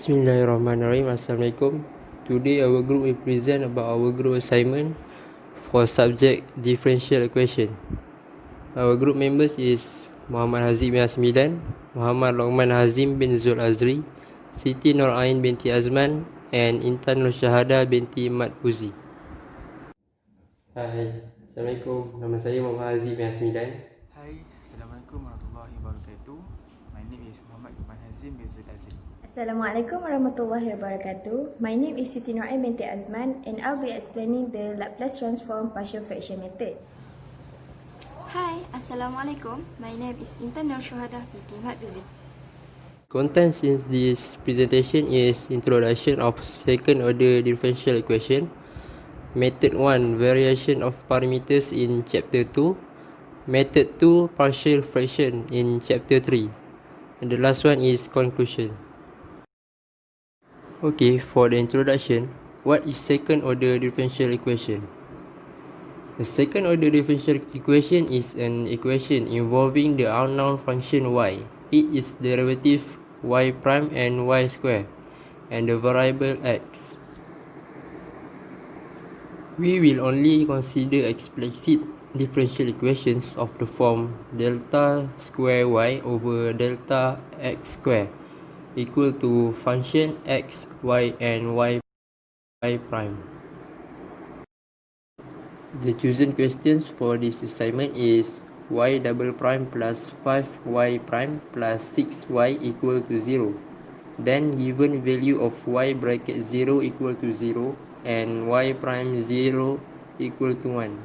Bismillahirrahmanirrahim. Assalamualaikum. Today our group will present about our group assignment for subject differential equation. Our group members is Muhammad Hazim bin Hasmidan, Muhammad Lukman Hazim bin Zul Azri, Siti Nur Ain binti Azman, and Intan NURSYUHADAH binti PUZI. Hai, Assalamualaikum. Nama saya Muhammad Hazim bin Hasmidan. Hai, Assalamualaikum warahmatullahi wabarakatuh. My name is Muhammad Lukman Hazim bin Zul Azri. Assalamualaikum warahmatullahi wabarakatuh. My name is Siti Nur Ain binti Azman and I'll be explaining the Laplace transform partial fraction method. Hi, Assalamualaikum. My name is Intan NURSYUHADAH binti PUZI. Contents in this presentation is introduction of second order differential equation, method 1 variation of parameters in chapter 2, method 2 partial fraction in chapter 3, and the last one is conclusion. Okay, for the introduction, what is second order differential equation? The second order differential equation is an equation involving the unknown function y, its derivative y prime and y square, and the variable x. We will only consider explicit differential equations of the form delta square y over delta x square equal to function x, y, and y prime. The chosen questions for this assignment is y double prime plus 5y prime plus 6y equal to 0. Then given value of y bracket 0 equal to 0 and y prime 0 equal to 1.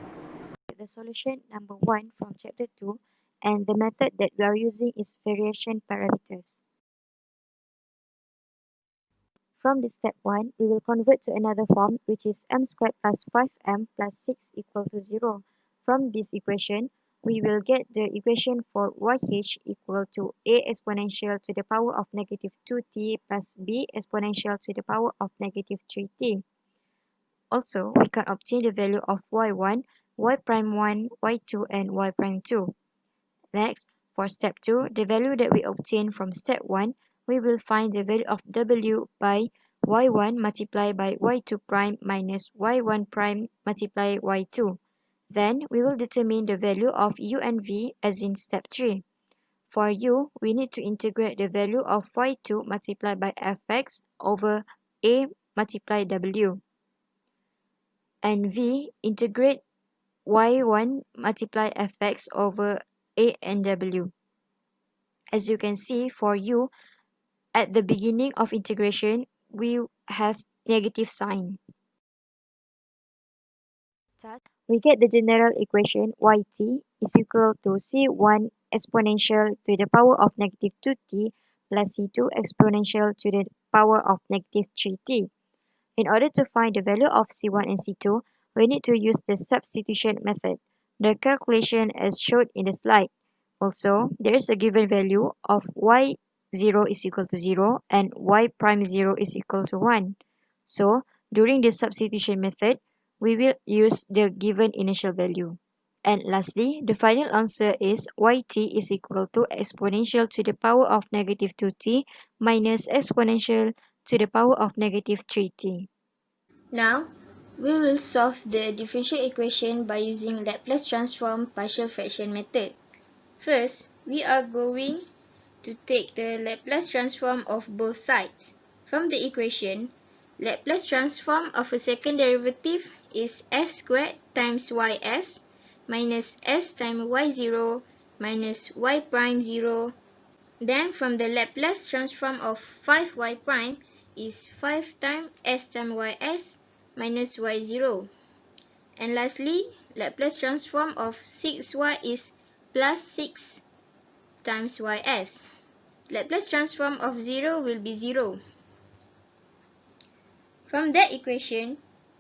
The solution number 1 from chapter 2 and the method that we are using is variation parameters. From this step 1, we will convert to another form which is m squared plus 5m plus 6 equal to 0. From this equation, we will get the equation for yh equal to a exponential to the power of negative 2t plus b exponential to the power of negative 3t. Also, we can obtain the value of y1, y prime 1, y2, and y prime 2. Next, for step 2, the value that we obtain from step 1, we will find the value of w by y1 multiplied by y2 prime minus y1 prime multiplied y2. Then, we will determine the value of u and v as in step 3. For u, we need to integrate the value of y2 multiplied by fx over a multiplied w. And v, integrate y1 multiply fx over a and w. As you can see, for u, at the beginning of integration, we have negative sign. Thus, we get the general equation yt is equal to c1 exponential to the power of negative 2t plus c2 exponential to the power of negative 3t. In order to find the value of c1 and c2, we need to use the substitution method. The calculation as shown in the slide. Also, there is a given value of y0 is equal to 0 and y prime 0 is equal to 1. So, during the substitution method, we will use the given initial value. And lastly, the final answer is yt is equal to exponential to the power of negative 2t minus exponential to the power of negative 3t. Now, we will solve the differential equation by using Laplace transform partial fraction method. First, we are going to take the Laplace transform of both sides. From the equation, Laplace transform of a second derivative is s squared times ys minus s times y0 minus y prime 0. Then from the Laplace transform of 5y prime is 5 times s times ys minus y0. And lastly, Laplace transform of 6y is plus 6 times ys. Laplace transform of 0 will be 0. From that equation,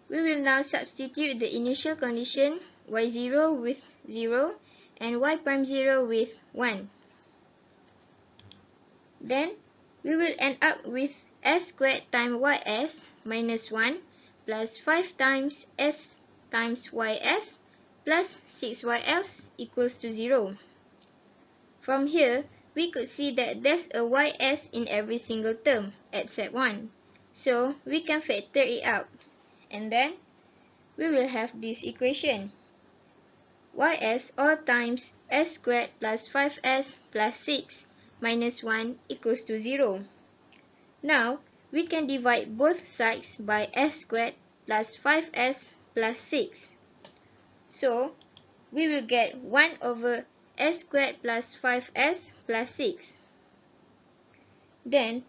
we will now substitute the initial condition y0 with 0 and y prime 0 with 1. Then, we will end up with s squared times ys minus 1 plus 5 times s times ys plus 6 yls equals to 0. From here, we could see that there's a ys in every single term except one. So we can factor it out. And then we will have this equation. Ys all times s squared plus 5s plus 6 minus 1 equals to 0. Now, we can divide both sides by s squared plus 5s plus 6. So, we will get 1 over s squared plus 5s plus 6. Then,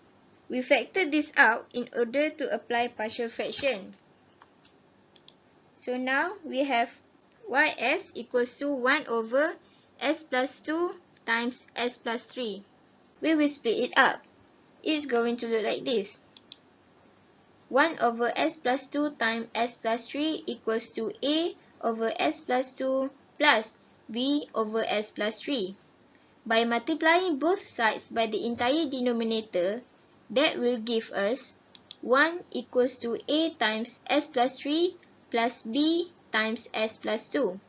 we factor this out in order to apply partial fraction. So now, we have ys equals to 1 over s plus 2 times s plus 3. We will split it up. It's going to look like this. 1 over s plus 2 times s plus 3 equals to a over s plus 2 plus b over s plus 3. By multiplying both sides by the entire denominator, that will give us 1 equals to a times s plus 3 plus b times s plus 2.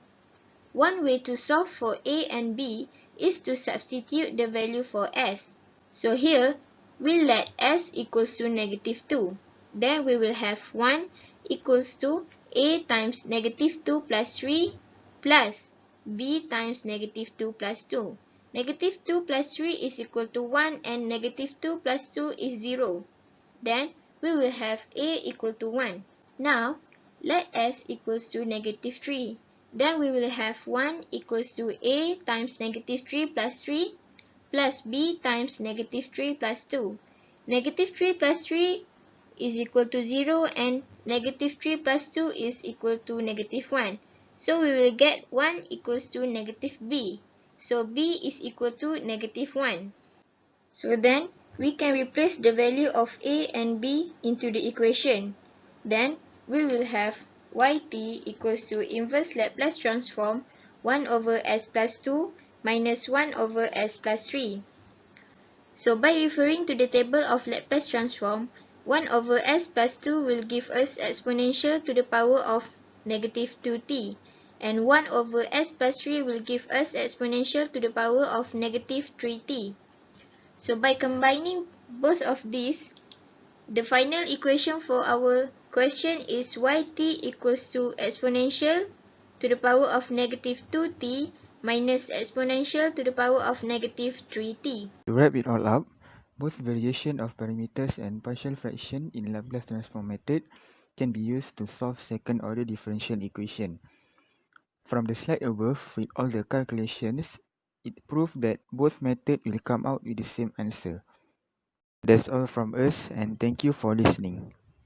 One way to solve for a and b is to substitute the value for s. So here, we let s equals to negative 2. Then we will have 1 equals to a times negative 2 plus 3 plus b times negative 2 plus 2. Negative 2 plus 3 is equal to 1 and negative 2 plus 2 is 0. Then we will have a equal to 1. Now, let s equals to negative 3. Then we will have 1 equals to a times negative 3 plus 3 plus b times negative 3 plus 2. Negative 3 plus 3 is equal to 0 and negative 3 plus 2 is equal to negative 1. So we will get 1 equals to negative b. So b is equal to negative 1. So then we can replace the value of a and b into the equation. Then we will have yt equals to inverse Laplace transform 1 over s plus 2 minus 1 over s plus 3. So by referring to the table of Laplace transform, 1 over s plus 2 will give us exponential to the power of negative 2t, and 1 over s plus 3 will give us exponential to the power of negative 3t. So by combining both of these, the final equation for our question is yt equals to exponential to the power of negative 2t minus exponential to the power of negative 3t. To wrap it all up, both variation of parameters and partial fraction in Laplace transform method can be used to solve second-order differential equation. From the slide above with all the calculations, it proved that both methods will come out with the same answer. That's all from us, and thank you for listening.